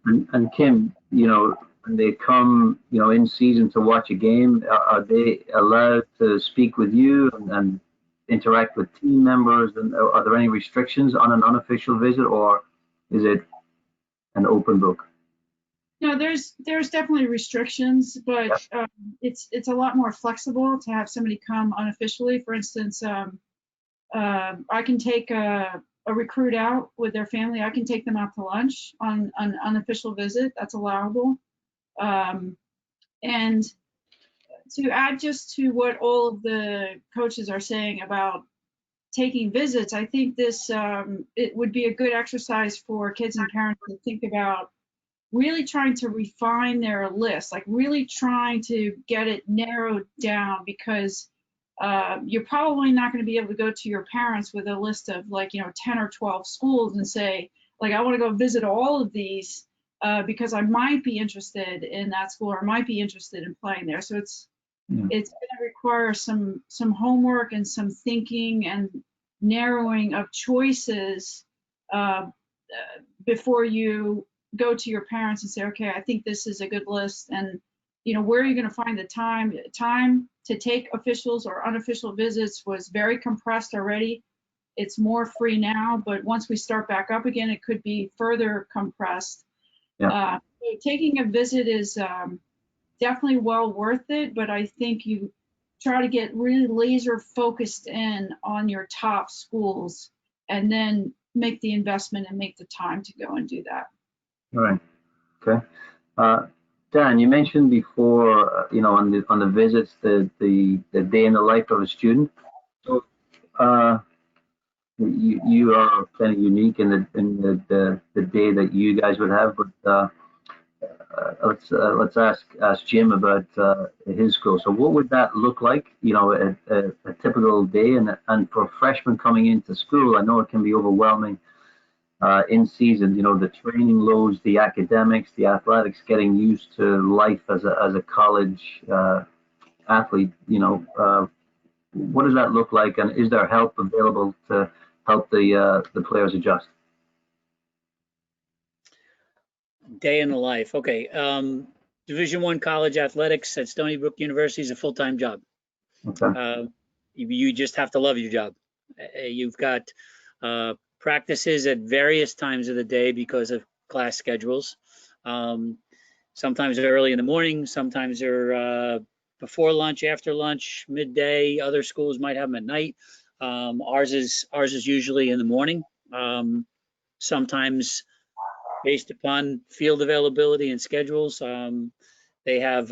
and Kim, when they come, in season to watch a game, are they allowed to speak with you and interact with team members? And are there any restrictions on an unofficial visit, or is it an open book? No, there's definitely restrictions, but it's a lot more flexible to have somebody come unofficially. For instance, I can take a recruit out with their family. I can take them out to lunch on an unofficial visit. That's allowable. And to add just to what all of the coaches are saying about taking visits, I think this it would be a good exercise for kids and parents to think about really trying to refine their list, like really trying to get it narrowed down, because you're probably not going to be able to go to your parents with a list of 10 or 12 schools and say, I want to go visit all of these because I might be interested in that school or might be interested in playing there. So it's going to require some homework and some thinking and narrowing of choices before you go to your parents and say, okay, I think this is a good list. And where are you going to find the time to take officials or unofficial visits was very compressed already. It's more free now, but once we start back up again, it could be further compressed. So taking a visit is definitely well worth it, but I think you try to get really laser focused in on your top schools and then make the investment and make the time to go and do that. All right. Okay. Dan, you mentioned before, on the visits, the day in the life of a student. So, you are kind of unique in the day that you guys would have. But let's ask Jim about his school. So what would that look like? You know, a typical day, and for freshmen coming into school, I know it can be overwhelming in season. You know, the training loads, the academics, the athletics, getting used to life as a college athlete. You know, what does that look like, and is there help available to help the players adjust? Day in the life. Okay. Division I college athletics at Stony Brook University is a full-time job. Okay. You just have to love your job. You've got practices at various times of the day because of class schedules. Sometimes they're early in the morning, sometimes they're before lunch, after lunch, midday. Other schools might have them at night. Ours is usually in the morning. Sometimes based upon field availability and schedules. They have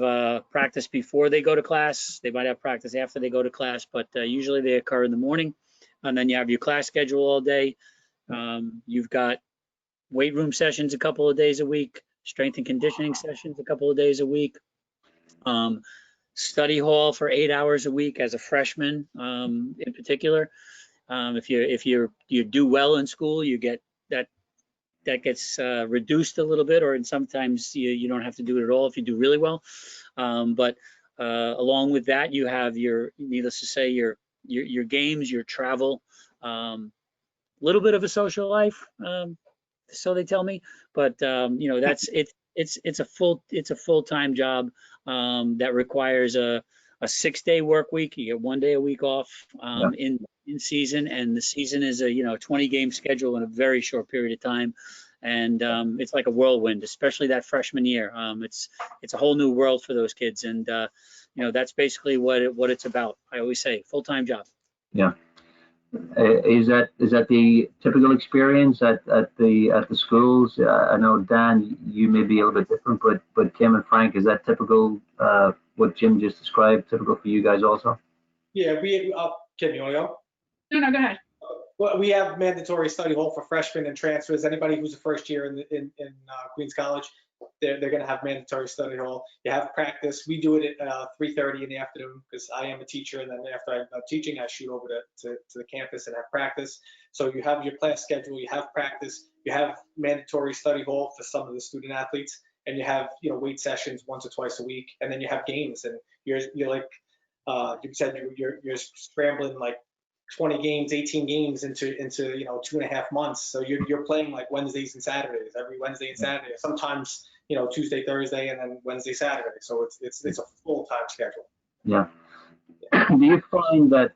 practice before they go to class. They might have practice after they go to class, but usually they occur in the morning. And then you have your class schedule all day. You've got weight room sessions a couple of days a week, strength and conditioning sessions a couple of days a week, study hall for 8 hours a week as a freshman in particular. If you do well in school, you get that gets reduced a little bit, or sometimes you don't have to do it at all if you do really well. But along with that, you have needless to say, your games, your travel, little bit of a social life, so they tell me. But you know, that's it. It's a full-time job that requires a 6-day work week. You get 1 day a week off in season, and the season is a 20-game schedule in a very short period of time, and it's like a whirlwind, especially that freshman year. It's a whole new world for those kids, and that's basically what it's about. I always say full-time job. Yeah. Is that the typical experience at the schools? I know, Dan, you may be a little bit different, but Kim and Frank, is that typical? What Jim just described, typical for you guys also? Yeah, Kim, you want to go? No, go ahead. Well, we have mandatory study hall for freshmen and transfers. Anybody who's a first year in Queens College, they're going to have mandatory study hall. You have practice. We do it at 3:30 in the afternoon because I am a teacher, and then after I'm teaching, I shoot over to the campus and have practice. So you have your class schedule, you have practice, you have mandatory study hall for some of the student athletes, and you have weight sessions once or twice a week, and then you have games, and you're like you said, you're scrambling like 20 games, 18 games into 2.5 months. So you're playing like Wednesdays and Saturdays, every Wednesday and Saturday. Sometimes Tuesday, Thursday, and then Wednesday, Saturday. So it's a full-time schedule. Yeah. Do you find that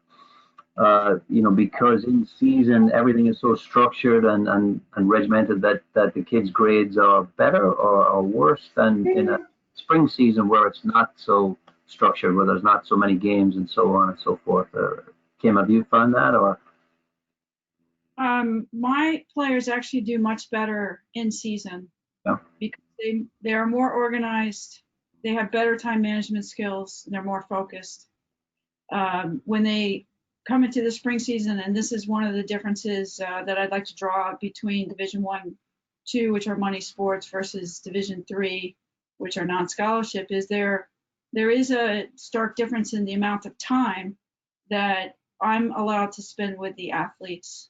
because in season everything is so structured and regimented that the kids' grades are better or worse than in a spring season where it's not so structured, where there's not so many games and so on and so forth? Kim, have you found that, or? My players actually do much better in season because they are more organized. They have better time management skills, and they're more focused. When they come into the spring season, and this is one of the differences that I'd like to draw out between Division I, II, which are money sports, versus Division III, which are non-scholarship, is there is a stark difference in the amount of time that I'm allowed to spend with the athletes.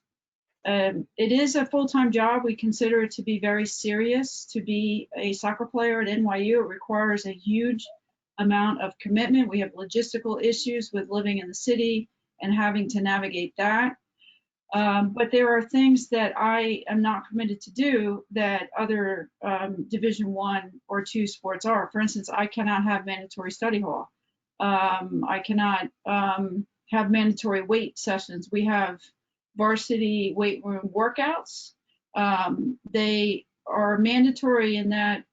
It is a full-time job. We consider it to be very serious. To be a soccer player at NYU, it requires a huge amount of commitment. We have logistical issues with living in the city and having to navigate that. But there are things that I am not permitted to do that other Division I or II sports are. For instance, I cannot have mandatory study hall. I cannot have mandatory weight sessions. We have varsity weight room workouts. They are mandatory in that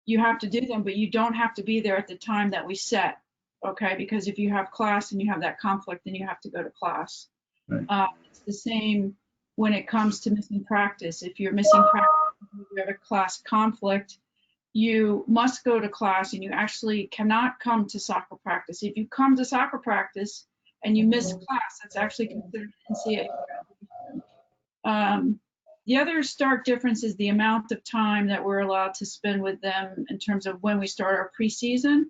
you have to do them, but you don't have to be there at the time that we set, okay? Because if you have class and you have that conflict, then you have to go to class. Right. It's the same when it comes to missing practice. If you're missing practice, you have a class conflict, you must go to class, and you actually cannot come to soccer practice. If you come to soccer practice and you miss class, that's actually considered NCAA. The other stark difference is the amount of time that we're allowed to spend with them in terms of when we start our preseason.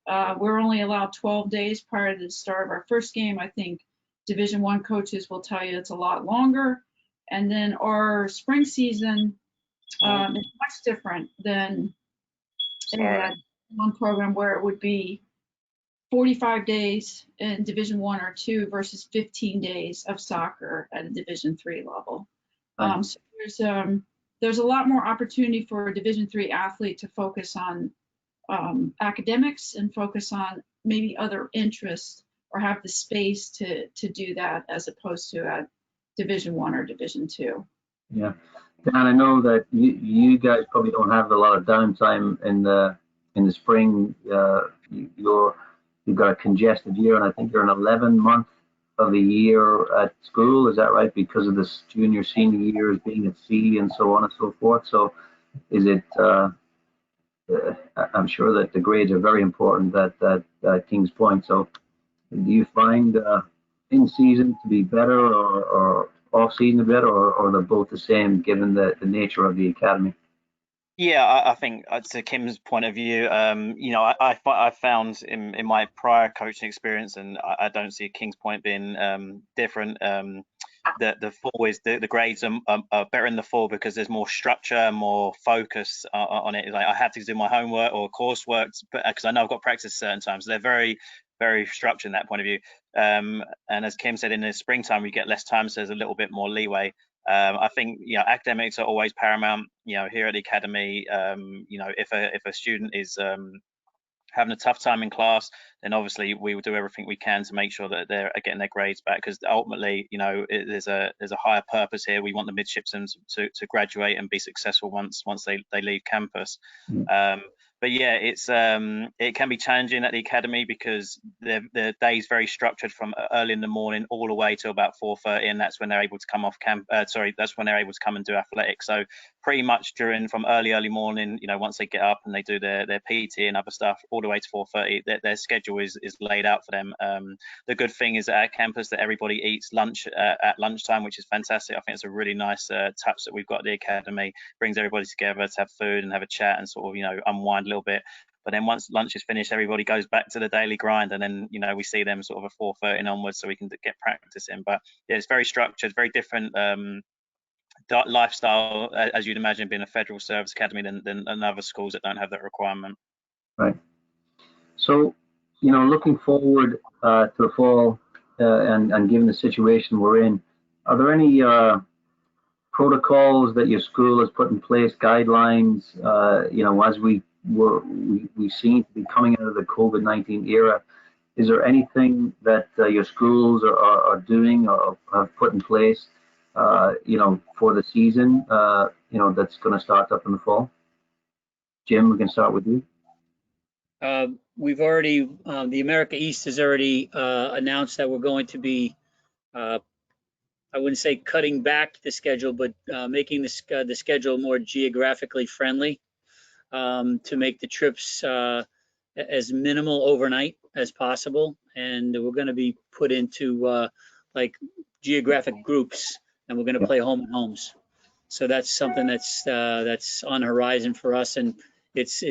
We're only allowed 12 days prior to the start of our first game. I think Division I coaches will tell you it's a lot longer. And then our spring season is much different than a one program where it would be 45 days in Division I or II versus 15 days of soccer at a Division III level. So there's a lot more opportunity for a Division III athlete to focus on academics and focus on maybe other interests or have the space to do that as opposed to at Division I or Division II. Yeah, Dan, I know that you guys probably don't have a lot of downtime in the spring. You've got a congested year, and I think you're an 11-month of the year at school. Is that right? Because of this junior senior years being at sea and so on and so forth. So, is it? I'm sure that the grades are very important at Kings Point. So, do you find in season to be better or off season a bit, or they're both the same given the nature of the academy? Yeah, I think to Kim's point of view, I found in my prior coaching experience, and I don't see Kings Point being different. The fall is the grades are better in the fall because there's more structure, more focus on it. Like I had to do my homework or coursework, but because I know I've got practice certain times, so they're very, very structured in that point of view. And as Kim said, in the springtime we get less time, so there's a little bit more leeway. I think academics are always paramount. Here at the academy, if a student is having a tough time in class, then obviously we will do everything we can to make sure that they're getting their grades back, because ultimately, there's a higher purpose here. We want the midshipmen to graduate and be successful once they leave campus. But yeah, it can be challenging at the academy because the day's very structured from early in the morning all the way till about 4:30, and that's when they're able to come off camp. That's when they're able to come and do athletics. So pretty much from early morning, once they get up and they do their PT and other stuff, all the way to 4:30, their schedule is laid out for them. The good thing is at campus that everybody eats lunch at lunchtime, which is fantastic. I think it's a really nice touch that we've got at the academy. Brings everybody together to have food and have a chat and sort of unwind a little bit. But then once lunch is finished, everybody goes back to the daily grind, and then we see them sort of at 4:30 onwards, so we can get practice in. But yeah, it's very structured, very different lifestyle, as you'd imagine, being a federal service academy than other schools that don't have that requirement. Right. So, looking forward to the fall and given the situation we're in, are there any protocols that your school has put in place, guidelines, as we seem to be coming out of the COVID-19 era? Is there anything that your schools are doing or have put in place, for the season, that's going to start up in the fall? Jim, we can start with you. We've already, the America East has already announced that we're going to be, I wouldn't say cutting back the schedule, but making the schedule more geographically friendly, to make the trips as minimal overnight as possible. And we're going to be put into like geographic groups, and we're going to play home and homes. So that's something that's on the horizon for us, and it's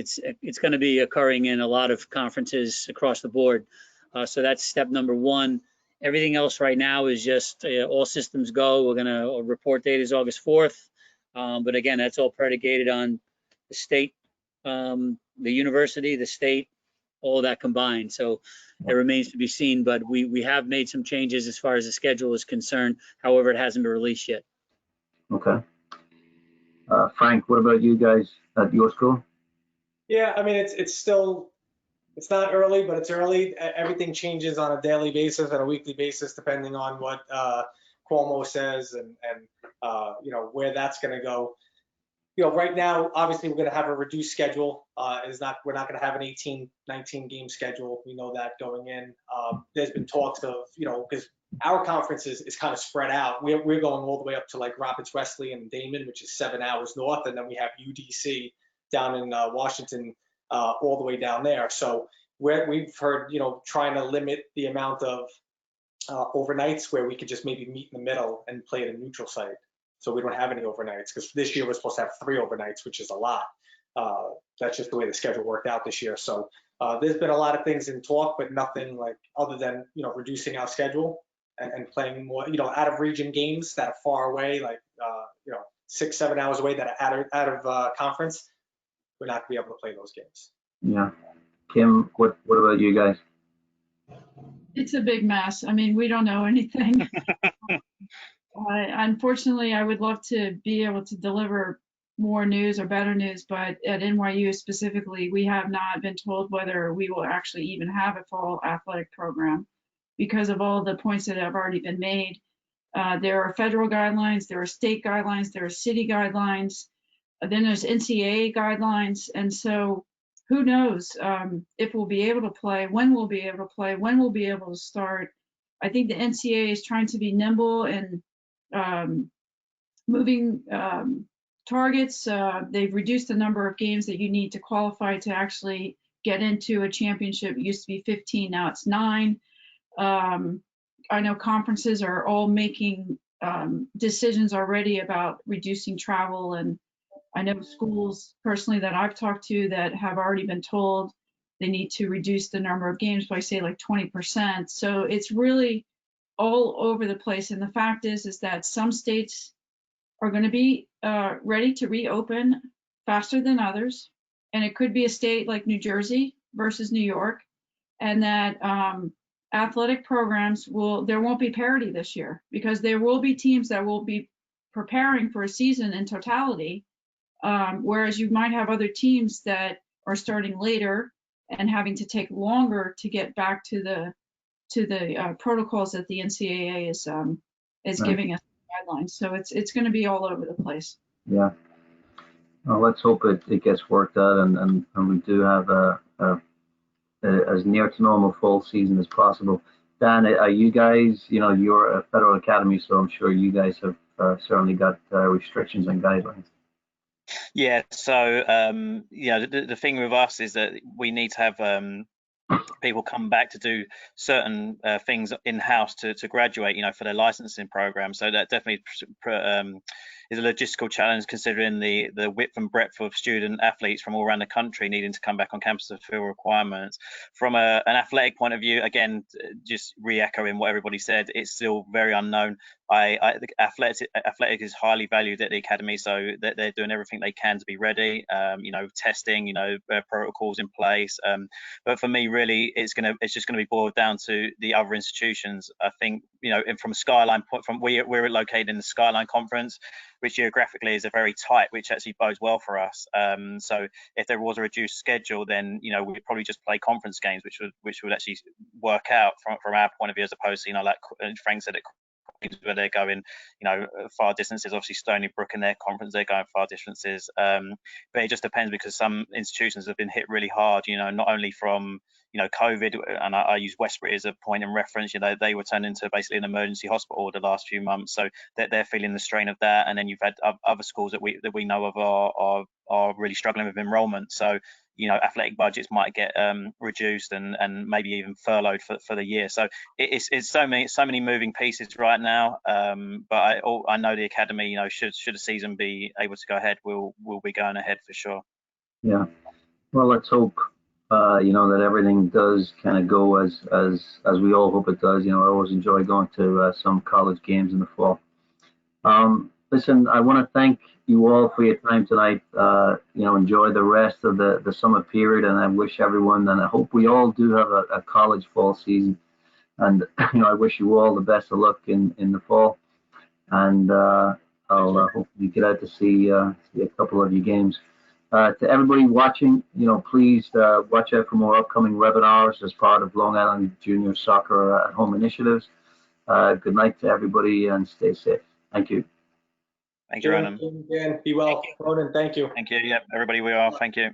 going to be occurring in a lot of conferences across the board. So that's step number one. Everything else right now is just all systems go. We're going to report date is August 4th. But again, that's all predicated on the state, the university, the state, all that combined. So it remains to be seen, but we have made some changes as far as the schedule is concerned. However, it hasn't been released yet. Okay. Frank, what about you guys at your school? Yeah, I mean, it's not early, but it's early. Everything changes on a daily basis and a weekly basis, depending on what Cuomo says and where that's going to go. Right now, obviously, we're going to have a reduced schedule. We're not going to have an 18-19 game schedule. We know that going in. There's been talks of, because our conference is kind of spread out. We're going all the way up to like Rapids, Wesley, and Damon, which is 7 hours north, and then we have UDC down in Washington, all the way down there. So we've heard, trying to limit the amount of overnights where we could just maybe meet in the middle and play at a neutral site. so we don't have any overnights, because this year we're supposed to have 3 overnights, which is a lot. That's just the way the schedule worked out this year. So there's been a lot of things in talk, but nothing like other than, reducing our schedule and playing more, out of region games that are far away, like, 6-7 hours away that are out of conference. We're not gonna be able to play those games. Yeah. Kim, what about you guys? It's a big mess. I mean, we don't know anything. Unfortunately, I would love to be able to deliver more news or better news, but at NYU specifically, we have not been told whether we will actually even have a fall athletic program because of all the points that have already been made. There are federal guidelines, there are state guidelines, there are city guidelines, then there's NCAA guidelines, and so who knows if we'll be able to play, when we'll be able to play, when we'll be able to start. I think the NCAA is trying to be nimble and moving targets. They've reduced the number of games that you need to qualify to actually get into a championship. It used to be 15, now it's 9. I know conferences are all making decisions already about reducing travel, and I know schools personally that I've talked to that have already been told they need to reduce the number of games by, say, like 20%. So it's really all over the place. And the fact is that some states are going to be ready to reopen faster than others. And it could be a state like New Jersey versus New York, and that athletic programs there won't be parity this year because there will be teams that will be preparing for a season in totality. Whereas you might have other teams that are starting later and having to take longer to get back to the protocols that the NCAA is right. Giving us guidelines. So it's going to be all over the place. Yeah. Well, let's hope it gets worked out and we do have a as near to normal fall season as possible. Dan, are you guys, you're a federal academy, so I'm sure you guys have certainly got restrictions and guidelines. Yeah, so the thing with us is that we need to have people come back to do certain things in-house to graduate, for their licensing program. So that definitely is a logistical challenge, considering the width and breadth of student athletes from all around the country needing to come back on campus to fulfill requirements. From an athletic point of view, again, just re-echoing what everybody said, it's still very unknown. Athletic is highly valued at the academy, so they're doing everything they can to be ready. Testing, protocols in place. But for me, really, it's just gonna be boiled down to the other institutions. I think, and from a Skyline point, we're located in the Skyline Conference, which geographically is a very tight, which actually bodes well for us. So if there was a reduced schedule, then we'd probably just play conference games, which would actually work out from our point of view, as opposed to like Frank said, where they're going far distances. Obviously Stony Brook in their conference, they're going far distances, but it just depends, because some institutions have been hit really hard, not only from COVID, and I use Westbury as a point in reference. They were turned into basically an emergency hospital the last few months, so they're feeling the strain of that. And then you've had other schools that we know of are really struggling with enrollment. So athletic budgets might get reduced and maybe even furloughed for the year. So it's so many moving pieces right now. But I know the academy, should the season be able to go ahead, we'll be going ahead for sure. Yeah. Well, let's hope that everything does kind of go as we all hope it does. I always enjoy going to some college games in the fall. Listen, I want to thank you all for your time tonight. Enjoy the rest of the summer period, and I wish everyone, and I hope we all do have a college fall season. And I wish you all the best of luck in the fall. And I'll hopefully get out to see a couple of your games. To everybody watching, please watch out for more upcoming webinars as part of Long Island Junior Soccer at Home initiatives. Good night to everybody, and stay safe. Thank you. Thank you, Ronan. Be well. Ronan, thank you. Thank you. Yep, everybody, we are. Thank you.